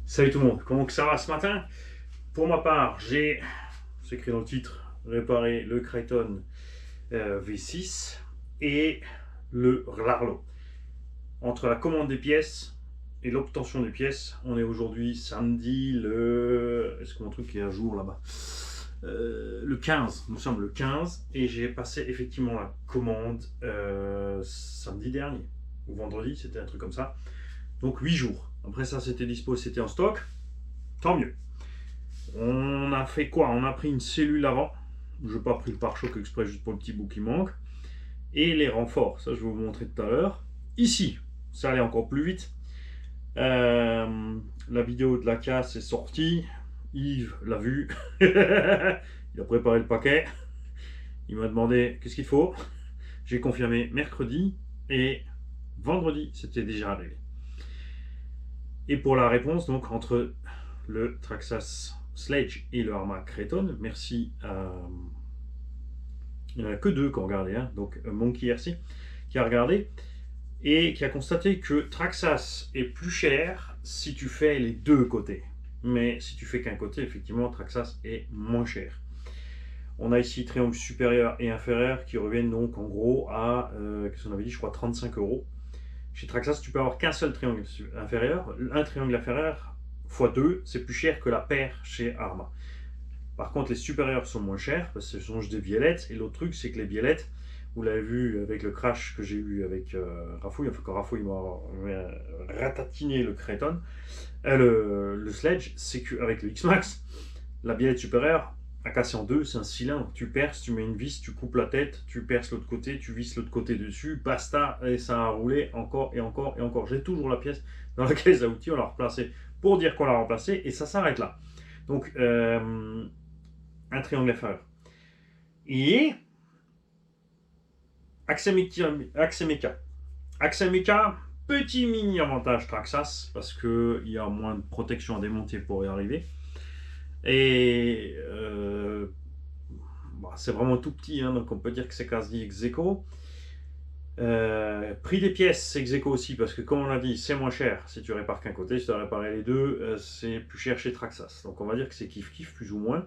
Salut tout le monde, comment que ça va ce matin? Pour ma part, c'est écrit dans le titre, réparé le Kraton V6 et le Larlo. Entre la commande des pièces et l'obtention des pièces, on est aujourd'hui samedi Est-ce que mon truc est à jour là-bas? Le 15, nous sommes le 15 et j'ai passé effectivement la commande samedi dernier, ou vendredi, c'était un truc comme ça. Donc 8 jours. Après ça, c'était dispo, c'était en stock. Tant mieux. On a fait quoi? On a pris une cellule avant. Je n'ai pas pris le pare-choc exprès juste pour le petit bout qui manque. Et les renforts, ça je vais vous montrer tout à l'heure. Ici, ça allait encore plus vite. La vidéo de la casse est sortie. Yves l'a vu. Il a préparé le paquet. Il m'a demandé qu'est-ce qu'il faut. J'ai confirmé mercredi et vendredi, c'était déjà arrivé. Et pour la réponse, donc entre le Traxxas Sledge et le Arma Kraton, merci à. Il n'y en a que deux qui ont regardé, hein. Donc Monkey RC qui a regardé et qui a constaté que Traxxas est plus cher si tu fais les deux côtés. Mais si tu fais qu'un côté, effectivement, Traxxas est moins cher. On a ici triangle supérieur et inférieur qui reviennent donc en gros à, qu'est-ce qu'on avait dit, je crois 35 euros. Chez Traxxas, tu peux avoir qu'un seul triangle inférieur. Un triangle inférieur x 2, c'est plus cher que la paire chez Arma. Par contre, les supérieurs sont moins chers parce que ce sont juste des biellettes. Et l'autre truc, c'est que les biellettes, vous l'avez vu avec le crash que j'ai eu avec Rafouille, enfin quand Rafouille m'a ratatiné le Kraton, le Sledge, c'est qu'avec le X-Max, la biellette supérieure a cassé en deux, c'est un cylindre. Tu perces, tu mets une vis, tu coupes la tête, tu perces l'autre côté, tu visses l'autre côté dessus, basta, et ça a roulé encore et encore et encore. J'ai toujours la pièce dans la caisse à outils, on l'a replacée pour dire qu'on l'a remplacée et ça s'arrête là. Donc, un triangle inférieur. Et Axemeca. Axemeca, petit mini avantage Traxxas parce qu'il y a moins de protection à démonter pour y arriver. Et c'est vraiment tout petit, hein, donc on peut dire que c'est quasi ex-aequo. Prix des pièces, c'est ex-aequo aussi parce que comme on l'a dit, c'est moins cher si tu répares qu'un côté. Si tu dois réparer les deux, c'est plus cher chez Traxxas. Donc on va dire que c'est kiff-kiff plus ou moins.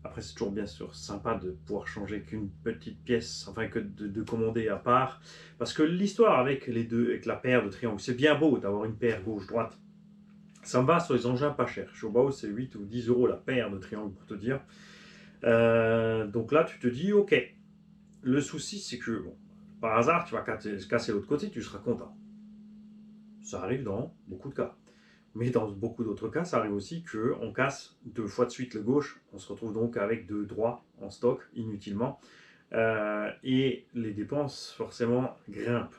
Après, c'est toujours bien sûr sympa de pouvoir changer qu'une petite pièce, enfin que de commander à part. Parce que l'histoire avec les deux, avec la paire de triangles, c'est bien beau d'avoir une paire gauche-droite. Ça me va sur les engins pas chers. Chez Obao, c'est 8 ou 10 euros la paire de triangles pour te dire. Donc là, tu te dis, ok. Le souci, c'est que, bon, par hasard, tu vas casser l'autre côté, tu seras content. Ça arrive dans beaucoup de cas. Mais dans beaucoup d'autres cas, ça arrive aussi qu'on casse deux fois de suite le gauche. On se retrouve donc avec deux droits en stock inutilement. Et les dépenses, forcément, grimpent.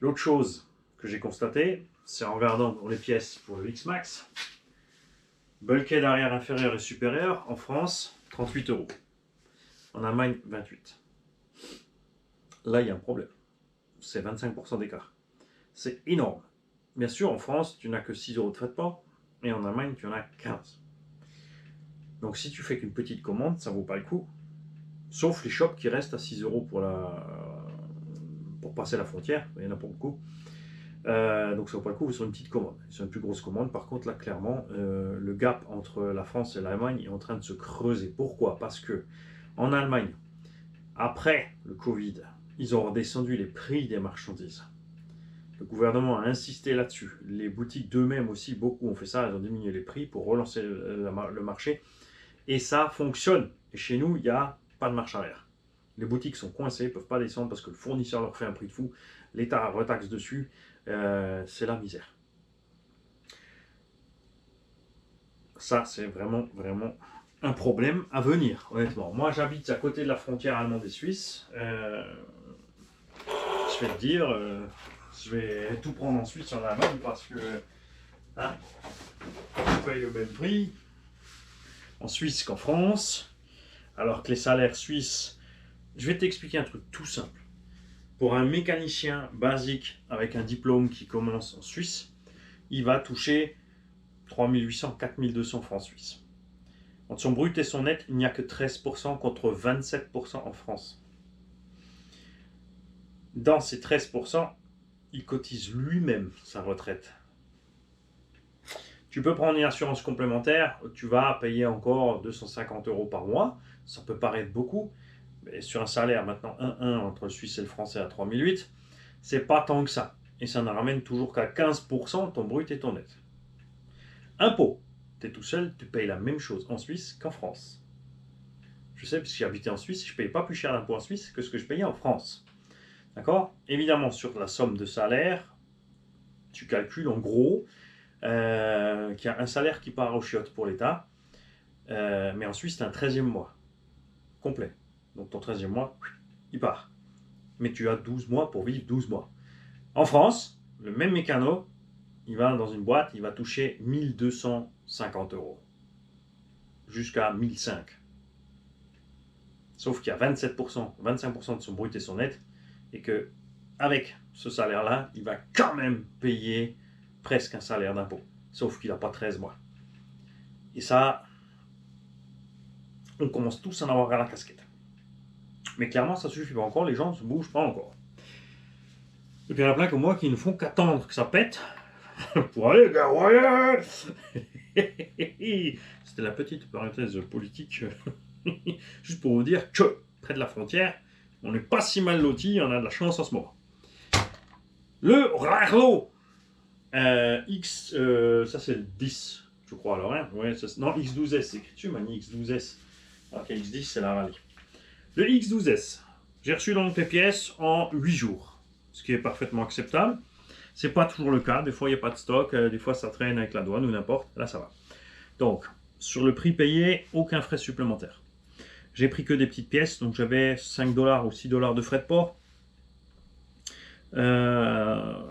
L'autre chose que j'ai constaté, c'est en regardant les pièces pour le X-Max, bulkhead arrière inférieur et supérieur, en France, 38 euros. En Allemagne, 28. Là, il y a un problème. C'est 25% d'écart. C'est énorme. Bien sûr, en France, tu n'as que 6 euros de frais de port, et en Allemagne, tu en as 15. Donc si tu fais qu'une petite commande, ça ne vaut pas le coup. Sauf les shops qui restent à 6 euros pour passer la frontière, il y en a pour beaucoup. Donc ça vaut pas le coup sur une petite commande. Sur une plus grosse commande, par contre, là, clairement, le gap entre la France et l'Allemagne est en train de se creuser. Pourquoi? Parce que en Allemagne, après le Covid, ils ont redescendu les prix des marchandises. Le gouvernement a insisté là-dessus. Les boutiques d'eux-mêmes aussi, beaucoup ont fait ça. Ils ont diminué les prix pour relancer le marché. Et ça fonctionne. Et chez nous, il n'y a pas de marche arrière. Les boutiques sont coincées, ne peuvent pas descendre parce que le fournisseur leur fait un prix de fou. L'État retaxe dessus. C'est la misère. Ça, c'est vraiment, vraiment un problème à venir, honnêtement. Moi, j'habite à côté de la frontière allemande et suisse. Je vais te dire, je vais tout prendre en Suisse en Allemagne parce que hein, on paye le même prix en Suisse qu'en France, alors que les salaires suisses. Je vais t'expliquer un truc tout simple. Pour un mécanicien basique avec un diplôme qui commence en Suisse, il va toucher 3800, 4200 francs suisses. Entre son brut et son net, il n'y a que 13% contre 27% en France. Dans ces 13%, il cotise lui-même sa retraite. Tu peux prendre une assurance complémentaire, tu vas payer encore 250 € par mois. Ça peut paraître beaucoup, mais sur un salaire maintenant 1,1 entre le Suisse et le Français à 3008, c'est pas tant que ça. Et ça ne ramène toujours qu'à 15% ton brut et ton net. Impôt, tu es tout seul, tu payes la même chose en Suisse qu'en France. Je sais, puisque j'ai habité en Suisse, je ne paye pas plus cher d'impôt en Suisse que ce que je payais en France. D'accord? Évidemment, sur la somme de salaire, tu calcules en gros qu'il y a un salaire qui part aux chiottes pour l'État, mais en Suisse, tu as un 13e mois complet. Donc ton 13e mois, il part. Mais tu as 12 mois pour vivre 12 mois. En France, le même mécano, il va dans une boîte, il va toucher 1250 € jusqu'à 1005. Sauf qu'il y a 27%, 25% de son brut et son net, et que avec ce salaire-là, il va quand même payer presque un salaire d'impôt. Sauf qu'il n'a pas 13 mois. Et ça, on commence tous à en avoir à la casquette. Mais clairement, ça ne suffit pas encore, les gens ne se bougent pas encore. Et puis il y en a plein comme moi qui ne font qu'attendre que ça pète pour aller garoyer. C'était la petite parenthèse politique, juste pour vous dire que près de la frontière, on n'est pas si mal lotis, on a de la chance en ce moment. Le Rarlo X, ça c'est le 10, je crois alors, hein. Ouais, non, X12S, c'est écrit dessus, Mani X12S. Ok, X10 c'est la rallye. Le X12S, j'ai reçu donc les pièces en 8 jours, ce qui est parfaitement acceptable. C'est pas toujours le cas, des fois il n'y a pas de stock, des fois ça traîne avec la douane ou n'importe, là ça va. Donc, sur le prix payé, aucun frais supplémentaire. J'ai pris que des petites pièces, donc j'avais 5 $ ou 6 $ de frais de port.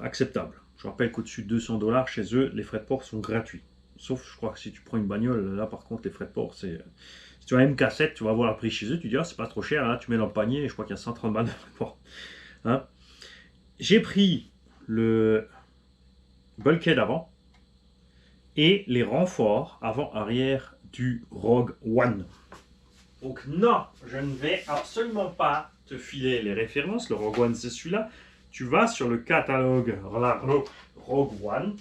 Acceptable. Je rappelle qu'au-dessus de 200 $ chez eux, les frais de port sont gratuits. Sauf, je crois que si tu prends une bagnole, là par contre, les frais de port, c'est... Si tu as un MK7, tu vas voir le prix chez eux, tu dis, ah, c'est pas trop cher, là, tu mets dans le panier, et je crois qu'il y a 130 balles de frais de port. Hein? J'ai pris le bulkhead avant et les renforts avant-arrière du Rogue One. Donc non, je ne vais absolument pas te filer les références, le Rogue One c'est celui-là. Tu vas sur le catalogue Rogue One,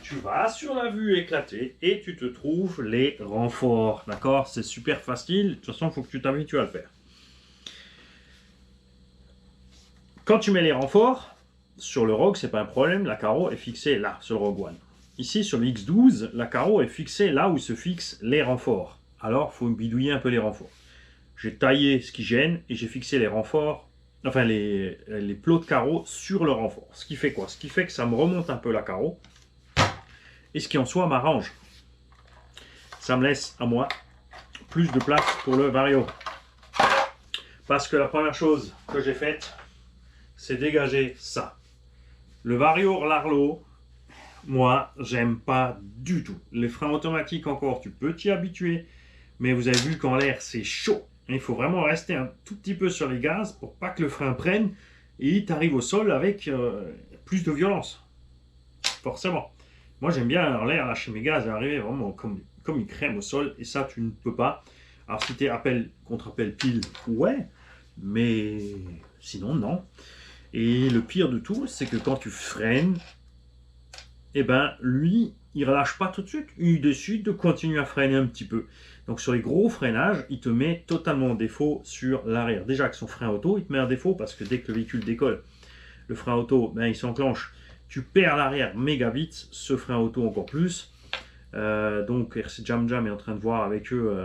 tu vas sur la vue éclatée et tu te trouves les renforts. D'accord? C'est super facile, de toute façon il faut que tu t'habitues à le faire. Quand tu mets les renforts, sur le Rogue c'est pas un problème, la carreau est fixée là, sur le Rogue One. Ici sur le X12, la carreau est fixée là où se fixent les renforts. Alors il faut bidouiller un peu les renforts. J'ai taillé ce qui gêne et j'ai fixé les renforts, enfin les plots de carreau sur le renfort. Ce qui fait quoi? Ce qui fait que ça me remonte un peu la carreau et ce qui en soi m'arrange. Ça me laisse à moi plus de place pour le vario. Parce que la première chose que j'ai faite, c'est dégager ça. Le vario Larlo, moi, j'aime pas du tout. Les freins automatiques encore, tu peux t'y habituer, mais vous avez vu qu'en l'air, c'est chaud. Il faut vraiment rester un tout petit peu sur les gaz pour pas que le frein prenne et il t'arrive au sol avec plus de violence. Forcément. Moi, j'aime bien en l'air lâcher mes gaz et arriver vraiment comme une crème au sol, et ça, tu ne peux pas. Alors, si tu es contre-appel pile, ouais, mais sinon, non. Et le pire de tout, c'est que quand tu freines, eh ben, lui, il ne relâche pas tout de suite. Il décide de continuer à freiner un petit peu. Donc, sur les gros freinages, il te met totalement en défaut sur l'arrière. Déjà, avec son frein auto, il te met en défaut parce que dès que le véhicule décolle, le frein auto, ben, il s'enclenche. Tu perds l'arrière méga vite, ce frein auto encore plus. Donc, RC Jam Jam est en train de voir avec eux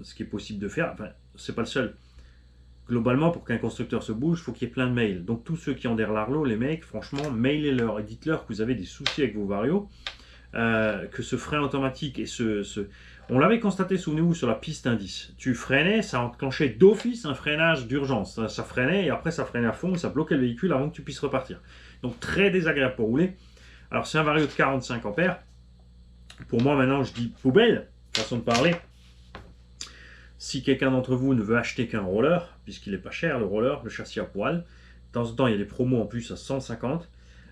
ce qui est possible de faire. Enfin, c'est pas le seul. Globalement, pour qu'un constructeur se bouge, il faut qu'il y ait plein de mails. Donc, tous ceux qui ont des Larlo, les mecs, franchement, mailez-leur et dites-leur que vous avez des soucis avec vos varios. Que ce frein automatique et on l'avait constaté, souvenez-vous, sur la piste indice. Tu freinais, ça enclenchait d'office un freinage d'urgence. Ça freinait et après ça freinait à fond, ça bloquait le véhicule avant que tu puisses repartir. Donc très désagréable pour rouler. Alors c'est un vario de 45 ampères. Pour moi maintenant je dis poubelle, façon de parler. Si quelqu'un d'entre vous ne veut acheter qu'un roller, puisqu'il n'est pas cher le roller, le châssis à poil, de temps en temps il y a des promos en plus à 150,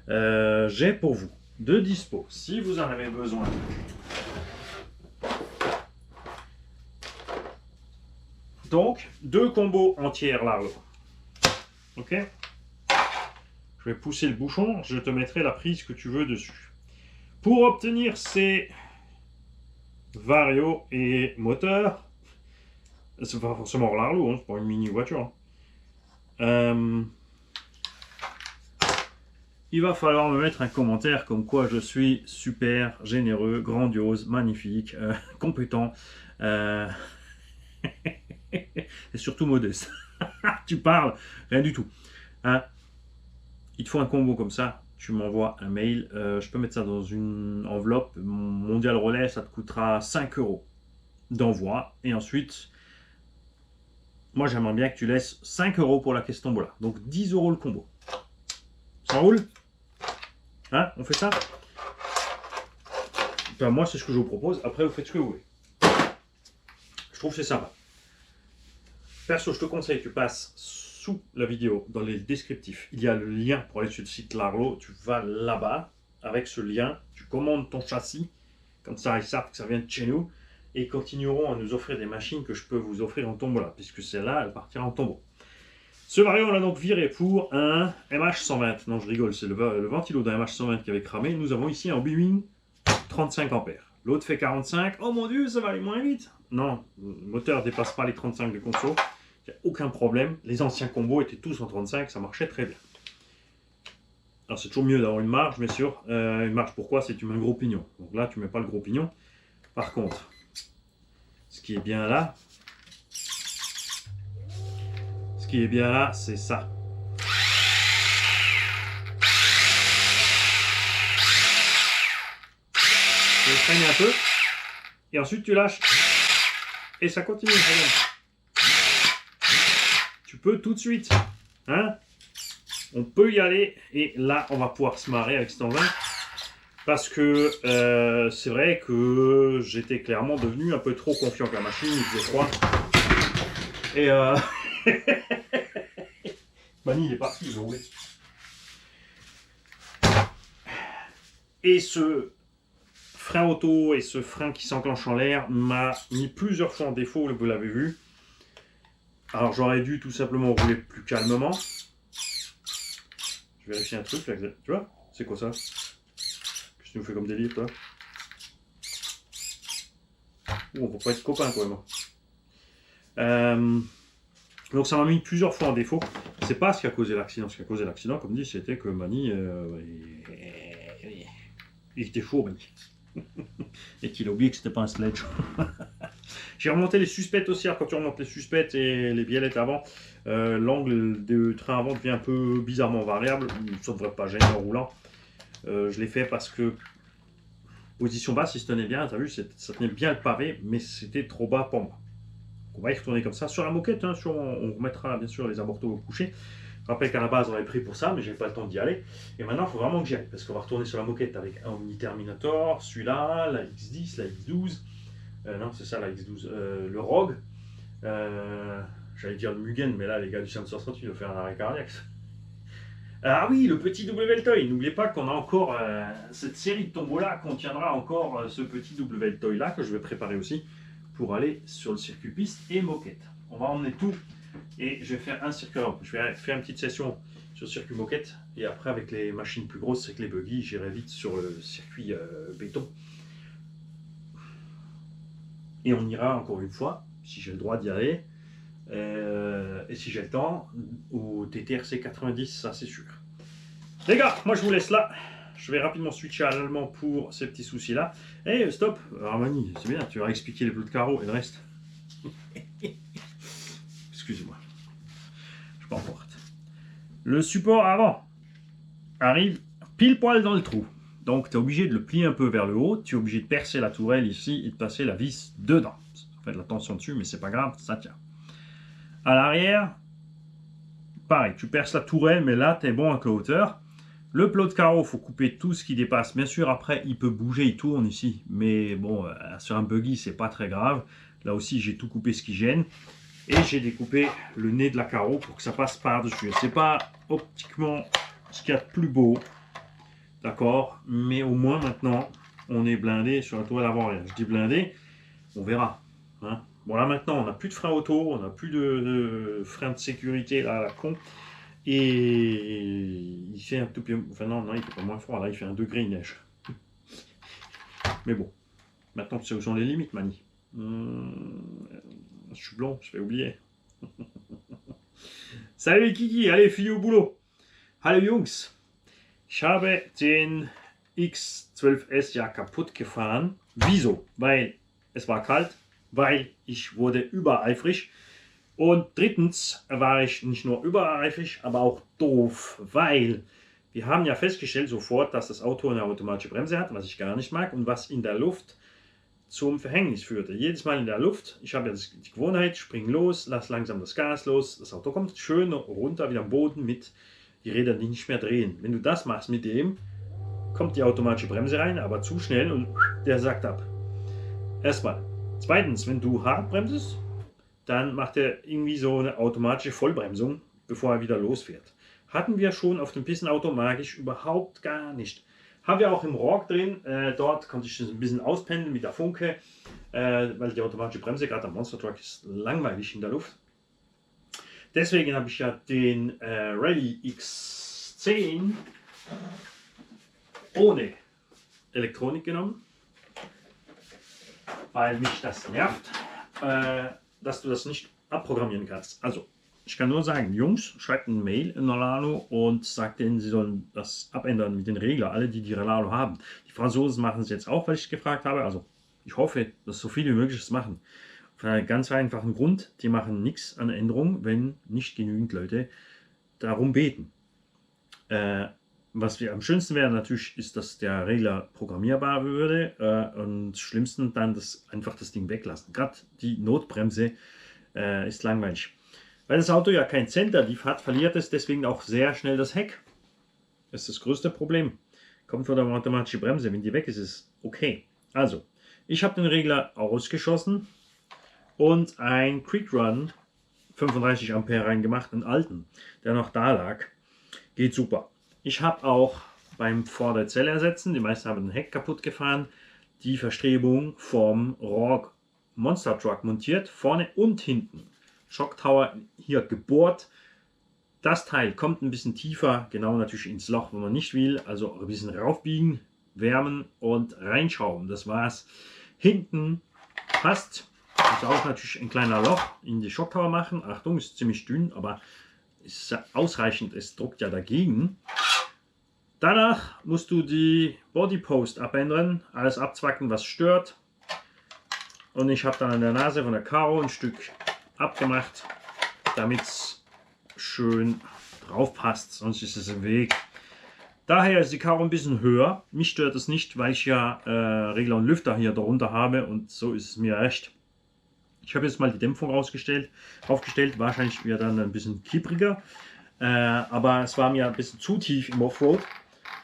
j'ai pour vous de dispo, si vous en avez besoin. Donc, 2 combos entières Larlo. Ok? Je vais pousser le bouchon, je te mettrai la prise que tu veux dessus. Pour obtenir ces vario et moteur. C'est pas forcément Larlo, hein, c'est pas une mini voiture. Il va falloir me mettre un commentaire comme quoi je suis super, généreux, grandiose, magnifique, compétent et surtout modeste. Tu parles, rien du tout. Hein, il te faut un combo comme ça, tu m'envoies un mail, je peux mettre ça dans une enveloppe, Mondial Relais, ça te coûtera 5 € d'envoi, et ensuite, moi j'aimerais bien que tu laisses 5 € pour la caisse tombola, donc 10 € le combo. Ça roule? Hein, on fait ça? Ben, moi c'est ce que je vous propose, après vous faites ce que vous voulez. Je trouve que c'est sympa. Perso, je te conseille que tu passes sous la vidéo, dans les descriptifs, il y a le lien pour aller sur le site Larlo. Tu vas là-bas, avec ce lien, tu commandes ton châssis, comme ça ils savent que ça vient de chez nous, et ils continueront à nous offrir des machines que je peux vous offrir en tombola, puisque celle-là, elle partira en tombeau. Ce vario, on l'a donc viré pour un MH120. Non, je rigole, c'est le ventilo d'un MH120 qui avait cramé. Nous avons ici un Bwin 35 ampères. L'autre fait 45. Oh mon dieu, ça va aller moins vite. Non, le moteur ne dépasse pas les 35 de conso. Il n'y a aucun problème. Les anciens combos étaient tous en 35, ça marchait très bien. Alors c'est toujours mieux d'avoir une marge, bien sûr. Une marge, pourquoi? C'est que tu mets un gros pignon. Donc là, tu ne mets pas le gros pignon. Par contre, ce qui est bien là, c'est ça. Tu freines un peu, et ensuite tu lâches, et ça continue. Tu peux tout de suite, hein? On peut y aller, et là on va pouvoir se marrer avec cet engin, parce que c'est vrai que j'étais clairement devenu un peu trop confiant avec la machine, il faisait froid, et Mani il est parti, il est roulé. Et ce frein auto et ce frein qui s'enclenche en l'air m'a mis plusieurs fois en défaut, vous l'avez vu. Alors j'aurais dû tout simplement rouler plus calmement. Je vérifie un truc là, tu vois? C'est quoi ça? Qu'est-ce que tu nous fais comme délire toi? On peut pas être copains quand même. Donc ça m'a mis plusieurs fois en défaut. C'est pas ce qui a causé l'accident. Ce qui a causé l'accident, comme dit, c'était que Mani, il était fou, Mani. Et qu'il a oublié que c'était pas un sledge. J'ai remonté les suspects aussi. Alors quand tu remontes les suspects et les biellettes avant, l'angle de train avant devient un peu bizarrement variable. Ça ne devrait pas gêner en roulant. Je l'ai fait parce que position basse, il se tenait bien. Tu as vu, ça tenait bien le pavé, mais c'était trop bas pour moi. On va y retourner comme ça. Sur la moquette, hein, on remettra bien sûr les abortos au coucher. Je rappelle qu'à la base, on avait pris pour ça, mais j'avais pas le temps d'y aller. Et maintenant, il faut vraiment que j'y aille, parce qu'on va retourner sur la moquette avec un Omni Terminator, celui-là, la X10, la X12. Non, c'est ça, la X12. Le Rogue. J'allais dire le Mugen, mais là, les gars du Samsung 38 doivent faire un arrêt cardiaque. Ah oui, le petit W-Toy. N'oubliez pas qu'on a encore cette série de tombola contiendra encore ce petit W-Toy là que je vais préparer aussi pour aller sur le circuit piste et moquette. On va emmener tout et je vais faire un circuit. Alors, je vais faire une petite session sur le circuit moquette et après avec les machines plus grosses, c'est que les buggy, j'irai vite sur le circuit béton. Et on ira encore une fois, si j'ai le droit d'y aller, et si j'ai le temps, au TTRC 90, ça c'est sûr. Les gars, moi je vous laisse là. Je vais rapidement switcher à l'allemand pour ces petits soucis là. Eh, stop, Armani, c'est bien, tu vas expliquer les bleus de carreau et le reste. Excusez-moi. Je m'emporte. Le support avant arrive pile poil dans le trou. Donc tu es obligé de le plier un peu vers le haut. Tu es obligé de percer la tourelle ici et de passer la vis dedans. En fait, la tension dessus, mais c'est pas grave, ça tient. À l'arrière, pareil, tu perces la tourelle, mais là, tu es bon avec la hauteur. Le plot de carreau, il faut couper tout ce qui dépasse. Bien sûr, après, il peut bouger, il tourne ici. Mais bon, sur un buggy, c'est pas très grave. Là aussi, j'ai tout coupé ce qui gêne. Et j'ai découpé le nez de la carreau pour que ça passe par-dessus. C'est pas optiquement ce qu'il y a de plus beau. D'accord? Mais au moins, maintenant, on est blindé sur la tourelle avant-arrière. Je dis blindé, on verra. Hein? Bon, là, maintenant, on n'a plus de frein auto. On n'a plus de frein de sécurité, là, à la con. Et il fait un tout peu... Enfin non, il fait pas moins froid, là il fait 1 degré, il neige. Mais bon, Maintenant, tu sais où sont les limites, Mani. Je suis blond, je vais oublier. Salut Kiki, allez, fille au boulot. Hallo Jungs, ich habe den X12S ja kaputt gefahren. Wieso? Weil es war kalt, weil ich wurde übereifrig. Und drittens war ich nicht nur übereifrig, aber auch doof, weil wir haben ja festgestellt sofort, dass das Auto eine automatische Bremse hat, was ich gar nicht mag und was in der Luft zum Verhängnis führte. Jedes Mal in der Luft, ich habe ja die Gewohnheit, spring los, lass langsam das Gas los, das Auto kommt schön runter wieder am Boden mit die Räder, die nicht mehr drehen. Wenn du das machst mit dem, kommt die automatische Bremse rein, aber zu schnell und der sackt ab. Erstmal. Zweitens, wenn du hart bremsest, dann macht er irgendwie so eine automatische Vollbremsung, bevor er wieder losfährt. Hatten wir schon auf dem Pissenauto, mag ich überhaupt gar nicht. Haben wir auch im Rock drin, dort konnte ich das ein bisschen auspendeln mit der Funke, weil die automatische Bremse, gerade am Monster Truck, ist langweilig in der Luft. Deswegen habe ich ja den Rally X10 ohne Elektronik genommen, weil mich das nervt, dass du das nicht abprogrammieren kannst. Also, ich kann nur sagen, Jungs, schreibt eine Mail in Relalo und sagt denen, sie sollen das abändern mit den Reglern, alle, die Relalo haben. Die Franzosen machen es jetzt auch, weil ich gefragt habe. Also, ich hoffe, dass so viele wie möglich es machen. Von einem ganz einfachen Grund, die machen nichts an Änderungen, wenn nicht genügend Leute darum beten. Was wir am schönsten wäre natürlich, ist, dass der Regler programmierbar würde und schlimmsten dann einfach das Ding weglassen. Gerade die Notbremse ist langweilig. Weil das Auto ja kein Center-Leaf hat, verliert es deswegen auch sehr schnell das Heck. Das ist das größte Problem. Kommt von der automatischen Bremse. Wenn die weg ist, ist es okay. Also, ich habe den Regler ausgeschossen und ein Quick Run 35 Ampere reingemacht, einen alten, der noch da lag. Geht super. Ich habe auch beim Vorderzellersetzen, die meisten haben den Heck kaputt gefahren, die Verstrebung vom Rock Monster Truck montiert, vorne und hinten. Shock Tower hier gebohrt. Das Teil kommt ein bisschen tiefer, genau natürlich ins Loch, wo man nicht will. Also ein bisschen raufbiegen, wärmen und reinschrauben. Das war's. Hinten passt. Ist auch natürlich ein kleiner Loch in die Shock Tower machen. Achtung, ist ziemlich dünn, aber ist ausreichend. Es druckt ja dagegen. Danach musst du die Body Post abändern, alles abzwacken, was stört. Und ich habe dann an der Nase von der Karo ein Stück abgemacht, damit es schön drauf passt, sonst ist es im Weg. Daher ist die Karo ein bisschen höher. Mich stört es nicht, weil ich ja Regler und Lüfter hier darunter habe und so ist es mir recht. Ich habe jetzt mal die Dämpfung aufgestellt. Wahrscheinlich wird dann ein bisschen kiepriger, aber es war mir ein bisschen zu tief im Offroad.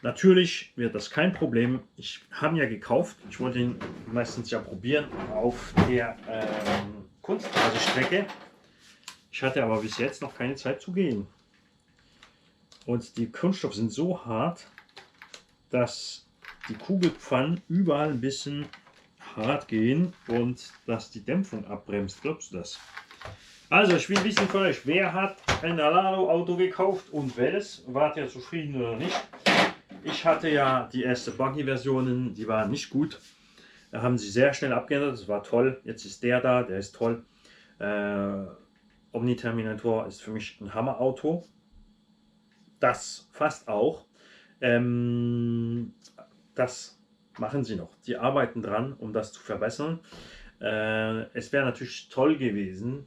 Natürlich wird das kein Problem. Ich habe ihn ja gekauft. Ich wollte ihn meistens ja probieren auf der Kunstrasestrecke. Ich hatte aber bis jetzt noch keine Zeit zu gehen. Und die Kunststoffe sind so hart, dass die Kugelpfannen überall ein bisschen hart gehen und dass die Dämpfung abbremst. Glaubst du das? Also, ich will wissen von euch, wer hat ein Relalo-Auto gekauft und welches? Wart ihr zufrieden oder nicht? Ich hatte ja die erste Buggy-Versionen, die waren nicht gut. Da haben sie sehr schnell abgeändert, das war toll. Jetzt ist der da, der ist toll. Omni Terminator ist für mich ein Hammerauto. Das fast auch. Das machen sie noch. Die arbeiten dran, um das zu verbessern. Es wäre natürlich toll gewesen,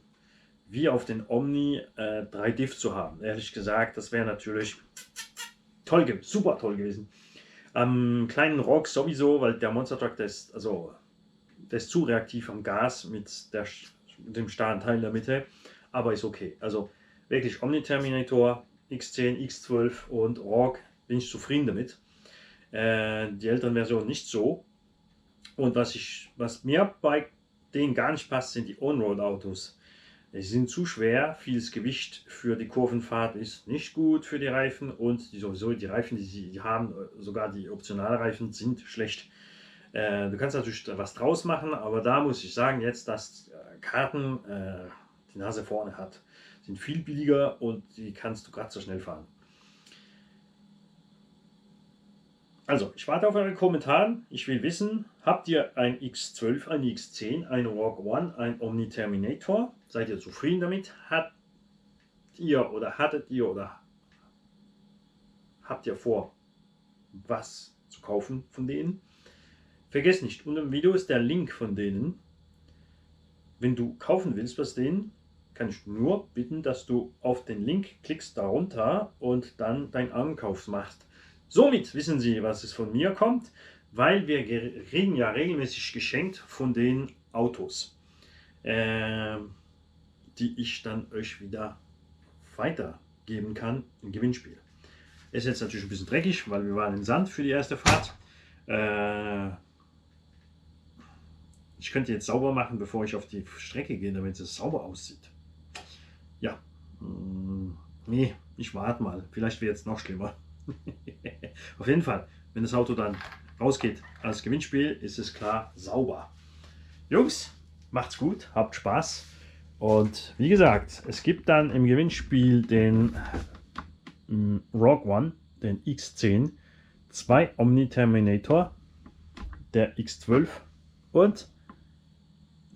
wie auf den Omni 3 Diff zu haben. Ehrlich gesagt, das wäre natürlich toll, super toll gewesen. Am kleinen Rock sowieso, weil der Monster Truck, der ist zu reaktiv am Gas mit dem starren Teil in der Mitte, aber ist okay. Also wirklich Omni Terminator, X10, X12 und Rock, bin ich zufrieden damit. Die älteren Versionen nicht so. Und was mir bei denen gar nicht passt, sind die On-Road-Autos. Sie sind zu schwer, vieles Gewicht für die Kurvenfahrt ist nicht gut für die Reifen und sowieso die Reifen, die sie haben, sogar die Optionalreifen, sind schlecht. Du kannst natürlich was draus machen, aber da muss ich sagen, jetzt, dass Karten die Nase vorne hat, sind viel billiger und die kannst du gerade so schnell fahren. Also, ich warte auf eure Kommentare. Ich will wissen, habt ihr ein X12, ein X10, ein Rogue One, ein Omni Terminator? Seid ihr zufrieden damit? Hattet ihr oder habt ihr vor, was zu kaufen von denen? Vergesst nicht, unter dem Video ist der Link von denen. Wenn du kaufen willst was denen, kann ich nur bitten, dass du auf den Link klickst darunter und dann deinen Ankauf machst. Somit wissen Sie, was es von mir kommt, weil wir kriegen ja regelmäßig geschenkt von den Autos, die ich dann euch wieder weitergeben kann im Gewinnspiel. Ist jetzt natürlich ein bisschen dreckig, weil wir waren in Sand für die erste Fahrt. Ich könnte jetzt sauber machen, bevor ich auf die Strecke gehe, damit es sauber aussieht. Ja, nee, ich warte mal. Vielleicht wird es noch schlimmer. Auf jeden Fall, wenn das Auto dann rausgeht als Gewinnspiel, ist es klar sauber. Jungs, macht's gut, habt Spaß. Und wie gesagt, es gibt dann im Gewinnspiel den Rogue One, den X10, 2 Omni Terminator, der X12 und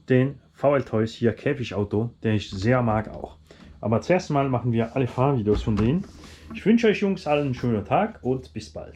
den VL Toys hier Käfigauto, den ich sehr mag auch. Aber zuerst mal machen wir alle Fahrvideos von denen. Ich wünsche euch Jungs allen einen schönen Tag und bis bald.